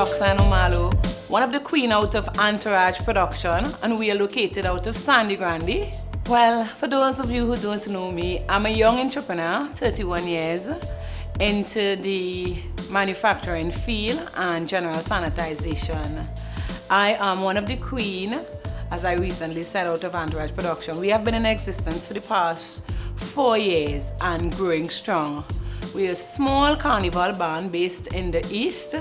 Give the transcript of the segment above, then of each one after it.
Roxanne Omalo, one of the queen out of Antourage Production, and we are located out of Sandy Grande. Well, for those of you who don't know me, I'm a young entrepreneur, 31 years, into the manufacturing field and general sanitization. I am one of the queen, as I recently said, out of Antourage Production. We have been in existence for the past 4 years and growing strong. We're a small carnival band based in the East,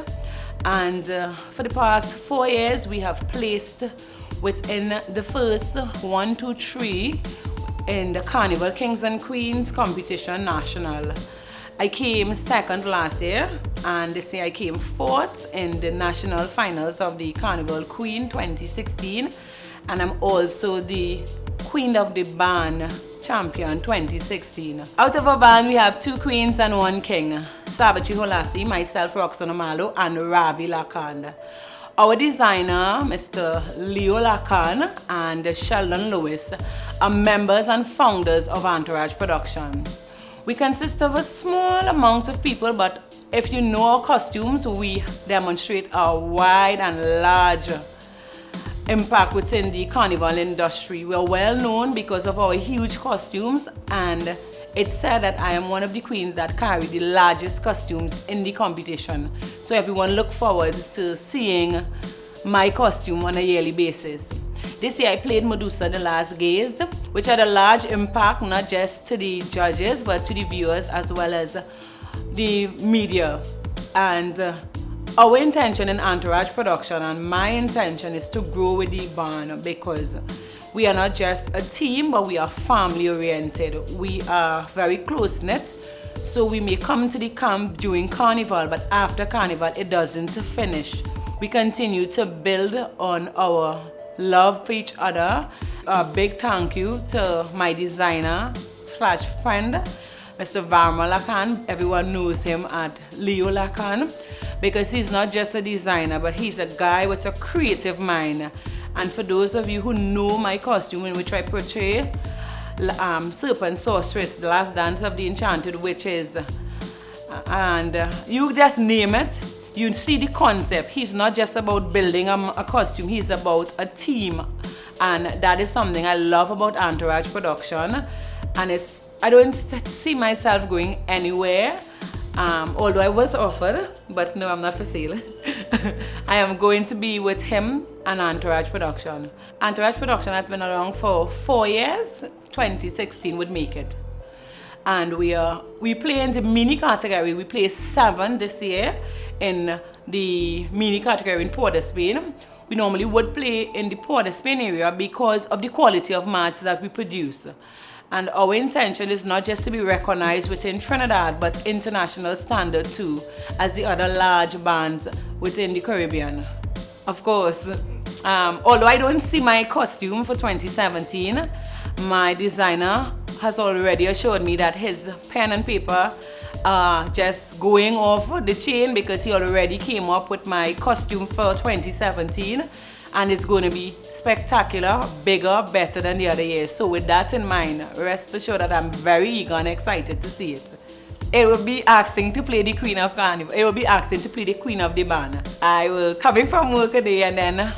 and for the past 4 years we have placed within the first 1, 2, 3 in the Carnival Kings and Queens competition national. I came second last year, and this year I came fourth in the national finals of the Carnival Queen 2016, and I'm also the Queen of the Band Champion 2016. Out of our band, we have 2 queens and 1 king. Savitri Holasi, myself, Roxanne Omalo, and Verma Lakhan. Our designer, Mr. Leo Lakhan and Sheldon Lewis, are members and founders of Antourage Production. We consist of a small amount of people, but if you know our costumes, we demonstrate a wide and large impact within the carnival industry. We are well known because of our huge costumes, and it's said that I am one of the queens that carry the largest costumes in the competition. So everyone look forward to seeing my costume on a yearly basis. This year I played Medusa the Last Gaze, which had a large impact not just to the judges but to the viewers as well as the media. And our intention in Antourage Production, and my intention, is to grow with the band, because we are not just a team, but we are family oriented. We are very close knit, so we may come to the camp during carnival, but after carnival it doesn't finish. We continue to build on our love for each other. A big thank you to my designer / friend, Mr. Verma Lakhan. Everyone knows him at Leo Lakhan, because he's not just a designer, but he's a guy with a creative mind. And for those of you who know my costume, in which I portray Serpent Sorceress, the last dance of the enchanted witches, and you just name it, you see the concept. He's not just about building a costume, he's about a team. And that is something I love about Antourage Production. And I don't see myself going anywhere. Although I was offered, but no, I'm not for sale. I am going to be with him and Antourage Production. Antourage Production has been around for 4 years. 2016 would make it. And we play in the mini category. We play 7 this year in the mini category in Port of Spain. We normally would play in the Port of Spain area because of the quality of matches that we produce. And our intention is not just to be recognized within Trinidad, but international standard too, as the other large bands within the Caribbean. Of course, although I don't see my costume for 2017, my designer has already assured me that his pen and paper are just going off the chain, because he already came up with my costume for 2017, and it's going to be spectacular, bigger, better than the other years. So with that in mind, rest assured that I'm very eager and excited to see it. It will be asking to play the Queen of Carnival. It will be asking to play the Queen of the Band. I will coming from work a day, and then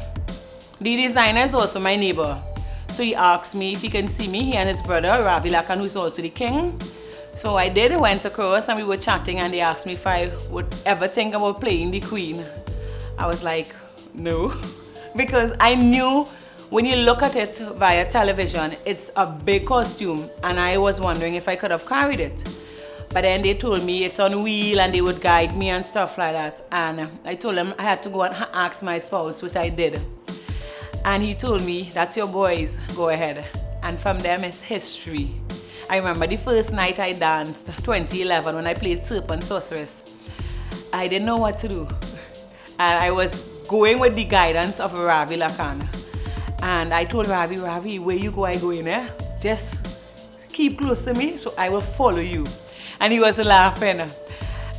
the designer is also my neighbor. So he asked me if he can see me, he and his brother, Verma Lakhan, who's also the king. So I went across, and we were chatting, and they asked me if I would ever think about playing the Queen. I was like, no. Because I knew when you look at it via television, it's a big costume, and I was wondering if I could have carried it. But then they told me it's on wheel and they would guide me and stuff like that. And I told them I had to go and ask my spouse, which I did. And he told me, that's your boys, go ahead. And from them it's history. I remember the first night I danced, 2011, when I played Serpent Sorceress. I didn't know what to do. And I was going with the guidance of Verma Lakhan. And I told Ravi, where you go, I go in there. Just keep close to me, so I will follow you. And he was laughing,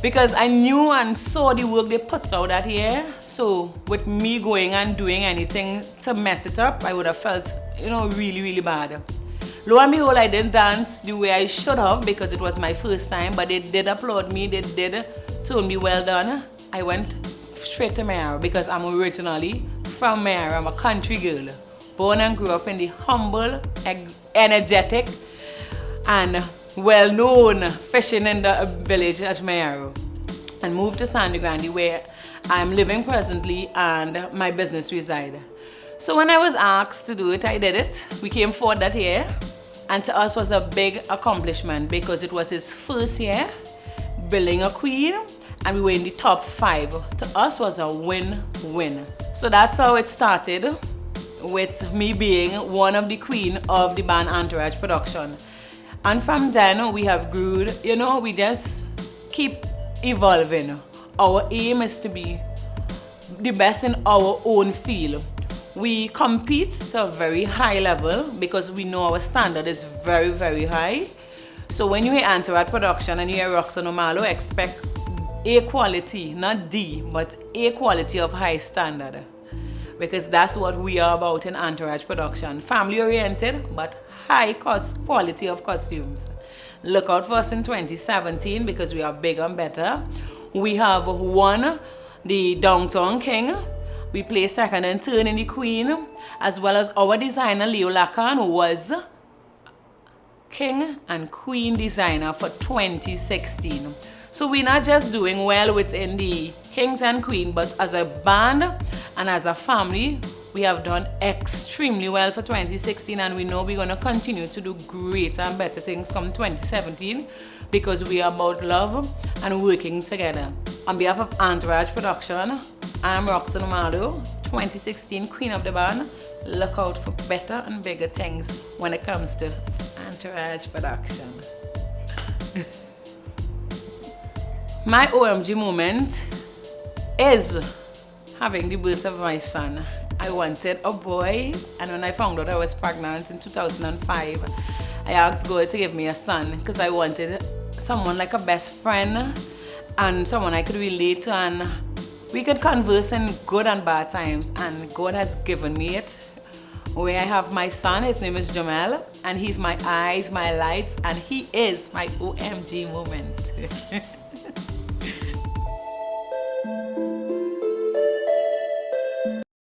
because I knew and saw the work they put out that year. So with me going and doing anything to mess it up, I would have felt, really, really bad. Lo and behold, I didn't dance the way I should have, because it was my first time, but they did applaud me. They did told me well done. I went straight to Mayaro because I'm originally from Mayaro. I'm a country girl, born and grew up in the humble, energetic, and well-known fishing in the village as Mayaro, and moved to Sandy Grande where I'm living presently and my business reside. So when I was asked to do it, I did it. We came forward that year, and to us was a big accomplishment because it was his first year building a queen, and we were in the top 5. To us was a win-win. So that's how it started, with me being one of the queen of the band Antourage Production. And from then we have grew, you know, we just keep evolving. Our aim is to be the best in our own field. We compete to a very high level because we know our standard is very, very high. So when you hear Antourage Production and you hear Roxanne Omalo, expect A quality, not D, but A quality of high standard. Because that's what we are about in Antourage Production. Family oriented, but high quality of costumes. Look out for us in 2017 because we are bigger and better. We have won the Downtown King. We placed second and third in the Queen, as well as our designer Verma Lakhan, who was King and Queen designer for 2016. So we're not just doing well within the Kings and Queen, but as a band and as a family, we have done extremely well for 2016, and we know we're going to continue to do greater and better things come 2017 because we are about love and working together. On behalf of Antourage Production, I'm Roxanne Omalo, 2016 Queen of the Band. Look out for better and bigger things when it comes to Antourage Production. My OMG moment is having the birth of my son. I wanted a boy, and when I found out I was pregnant in 2005, I asked God to give me a son because I wanted someone like a best friend and someone I could relate to, and we could converse in good and bad times, and God has given me it. Where I have my son, his name is Jamel, and he's my eyes, my lights, and he is my OMG moment.